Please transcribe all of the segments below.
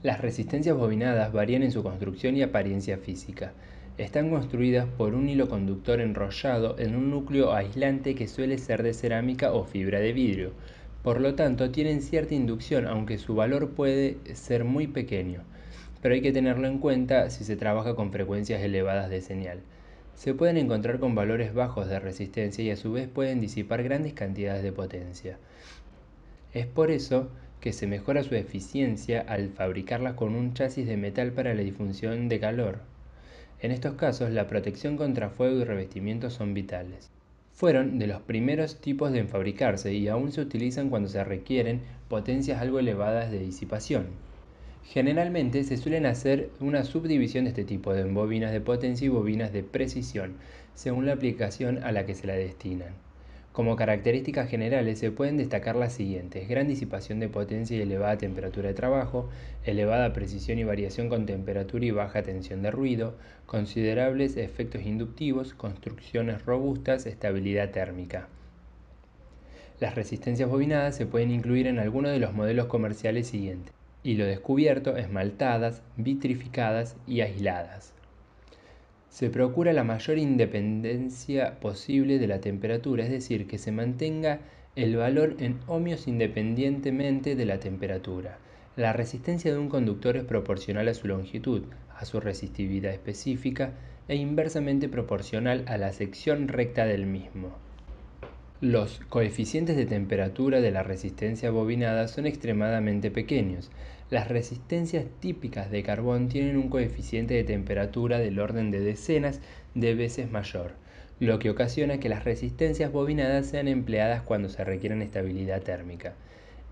Las resistencias bobinadas varían en su construcción y apariencia física. Están construidas por un hilo conductor enrollado en un núcleo aislante que suele ser de cerámica o fibra de vidrio. Por lo tanto, tienen cierta inducción, aunque su valor puede ser muy pequeño. Pero hay que tenerlo en cuenta si se trabaja con frecuencias elevadas de señal. Se pueden encontrar con valores bajos de resistencia y a su vez pueden disipar grandes cantidades de potencia. Es por eso que se mejora su eficiencia al fabricarlas con un chasis de metal para la difusión de calor. En estos casos, la protección contra fuego y revestimiento son vitales. Fueron de los primeros tipos en fabricarse y aún se utilizan cuando se requieren potencias algo elevadas de disipación. Generalmente se suelen hacer una subdivisión de este tipo en bobinas de potencia y bobinas de precisión, según la aplicación a la que se la destinan. Como características generales se pueden destacar las siguientes: gran disipación de potencia y elevada temperatura de trabajo, elevada precisión y variación con temperatura y baja tensión de ruido, considerables efectos inductivos, construcciones robustas, estabilidad térmica. Las resistencias bobinadas se pueden incluir en alguno de los modelos comerciales siguientes: hilo descubierto, esmaltadas, vitrificadas y aisladas. Se procura la mayor independencia posible de la temperatura, es decir, que se mantenga el valor en ohmios independientemente de la temperatura. La resistencia de un conductor es proporcional a su longitud, a su resistividad específica e inversamente proporcional a la sección recta del mismo. Los coeficientes de temperatura de la resistencia bobinada son extremadamente pequeños. Las resistencias típicas de carbón tienen un coeficiente de temperatura del orden de decenas de veces mayor, lo que ocasiona que las resistencias bobinadas sean empleadas cuando se requiere estabilidad térmica.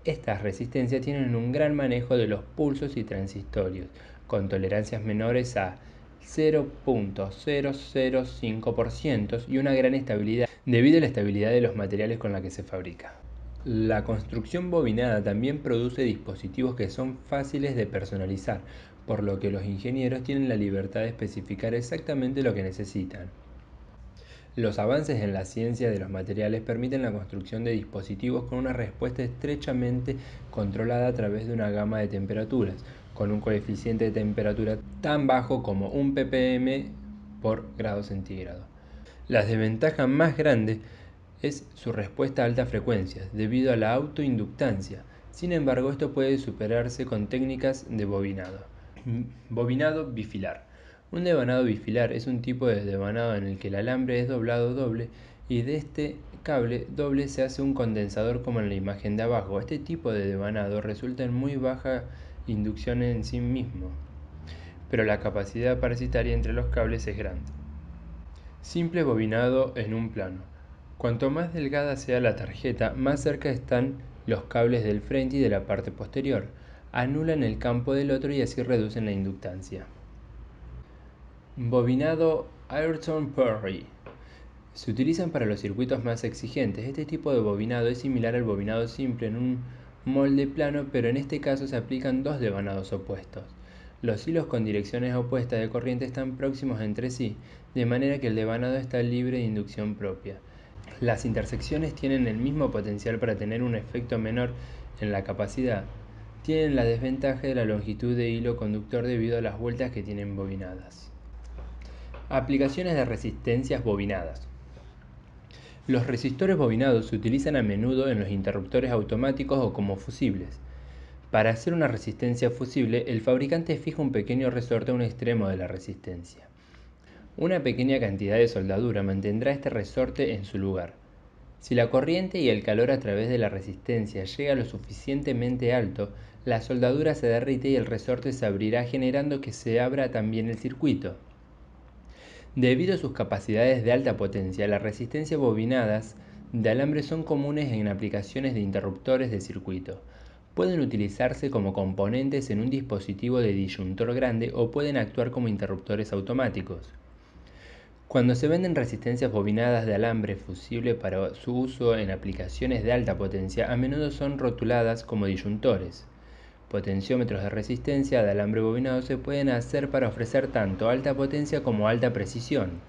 Estas resistencias tienen un gran manejo de los pulsos y transistorios, con tolerancias menores a 0.005% y una gran estabilidad debido a la estabilidad de los materiales con la que se fabrica. La construcción bobinada también produce dispositivos que son fáciles de personalizar, por lo que los ingenieros tienen la libertad de especificar exactamente lo que necesitan. Los avances en la ciencia de los materiales permiten la construcción de dispositivos con una respuesta estrechamente controlada a través de una gama de temperaturas, con un coeficiente de temperatura tan bajo como 1 ppm por grado centígrado. La desventaja más grande es su respuesta a altas frecuencias, debido a la autoinductancia. Sin embargo, esto puede superarse con técnicas de bobinado. Bobinado bifilar. Un devanado bifilar es un tipo de devanado en el que el alambre es doblado doble y de este cable doble se hace un condensador como en la imagen de abajo. Este tipo de devanado resulta en muy baja inducción en sí mismo, pero la capacidad parasitaria entre los cables es grande. Simple bobinado en un plano. Cuanto más delgada sea la tarjeta, más cerca están los cables del frente y de la parte posterior. Anulan el campo del otro y así reducen la inductancia. Bobinado Ayrton-Perry. Se utilizan para los circuitos más exigentes. Este tipo de bobinado es similar al bobinado simple en un molde plano, pero en este caso se aplican dos devanados opuestos. Los hilos con direcciones opuestas de corriente están próximos entre sí, de manera que el devanado está libre de inducción propia. Las intersecciones tienen el mismo potencial para tener un efecto menor en la capacidad. Tienen la desventaja de la longitud de hilo conductor debido a las vueltas que tienen bobinadas. Aplicaciones de resistencias bobinadas. Los resistores bobinados se utilizan a menudo en los interruptores automáticos o como fusibles. Para hacer una resistencia fusible, el fabricante fija un pequeño resorte a un extremo de la resistencia. Una pequeña cantidad de soldadura mantendrá este resorte en su lugar. Si la corriente y el calor a través de la resistencia llega lo suficientemente alto, la soldadura se derrite y el resorte se abrirá, generando que se abra también el circuito. Debido a sus capacidades de alta potencia, las resistencias bobinadas de alambre son comunes en aplicaciones de interruptores de circuito. Pueden utilizarse como componentes en un dispositivo de disyuntor grande o pueden actuar como interruptores automáticos. Cuando se venden resistencias bobinadas de alambre fusible para su uso en aplicaciones de alta potencia, a menudo son rotuladas como disyuntores. Potenciómetros de resistencia de alambre bobinado se pueden hacer para ofrecer tanto alta potencia como alta precisión.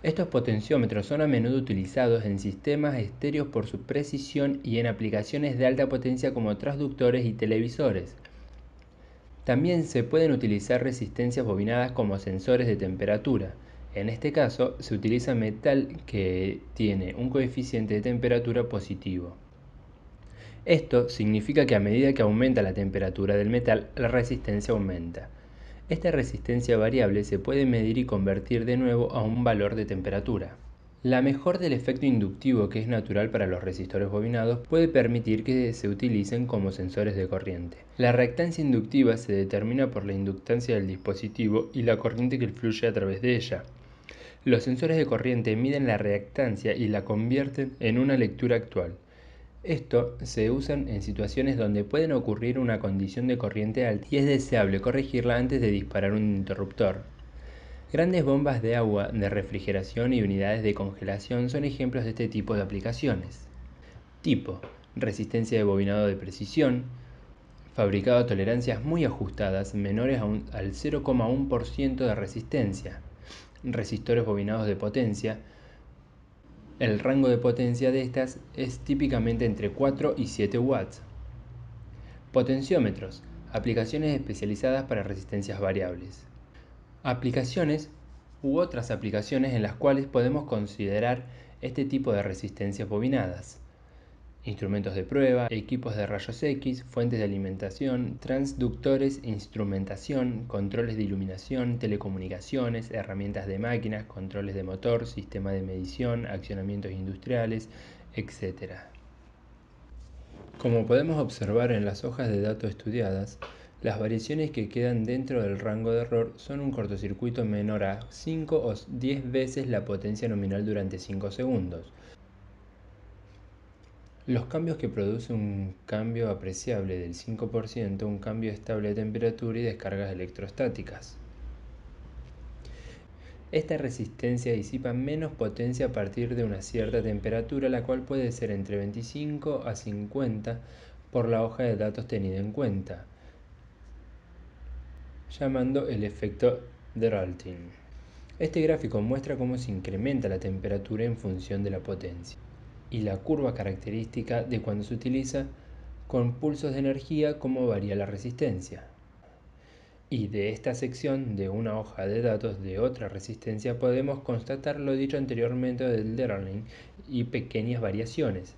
Estos potenciómetros son a menudo utilizados en sistemas estéreos por su precisión y en aplicaciones de alta potencia como transductores y televisores. También se pueden utilizar resistencias bobinadas como sensores de temperatura. En este caso, se utiliza metal que tiene un coeficiente de temperatura positivo. Esto significa que a medida que aumenta la temperatura del metal, la resistencia aumenta. Esta resistencia variable se puede medir y convertir de nuevo a un valor de temperatura. La mejora del efecto inductivo, que es natural para los resistores bobinados, puede permitir que se utilicen como sensores de corriente. La reactancia inductiva se determina por la inductancia del dispositivo y la corriente que fluye a través de ella. Los sensores de corriente miden la reactancia y la convierten en una lectura actual. Esto se usan en situaciones donde puede ocurrir una condición de corriente alta y es deseable corregirla antes de disparar un interruptor. Grandes bombas de agua, de refrigeración y unidades de congelación son ejemplos de este tipo de aplicaciones. Tipo: resistencia de bobinado de precisión, fabricado a tolerancias muy ajustadas, menores al 0,1% de resistencia. Resistores bobinados de potencia. El rango de potencia de estas es típicamente entre 4 y 7 watts. Potenciómetros, aplicaciones especializadas para resistencias variables. Aplicaciones u otras aplicaciones en las cuales podemos considerar este tipo de resistencias bobinadas. Instrumentos de prueba, equipos de rayos X, fuentes de alimentación, transductores, instrumentación, controles de iluminación, telecomunicaciones, herramientas de máquinas, controles de motor, sistema de medición, accionamientos industriales, etc. Como podemos observar en las hojas de datos estudiadas, las variaciones que quedan dentro del rango de error son un cortocircuito menor a 5 o 10 veces la potencia nominal durante 5 segundos. Los cambios que produce un cambio apreciable del 5%, un cambio estable de temperatura y descargas electrostáticas. Esta resistencia disipa menos potencia a partir de una cierta temperatura, la cual puede ser entre 25 a 50 por la hoja de datos tenida en cuenta, llamando el efecto de Ralting. Este gráfico muestra cómo se incrementa la temperatura en función de la potencia, y la curva característica de cuando se utiliza con pulsos de energía cómo varía la resistencia. Y de esta sección de una hoja de datos de otra resistencia podemos constatar lo dicho anteriormente del Derling y pequeñas variaciones.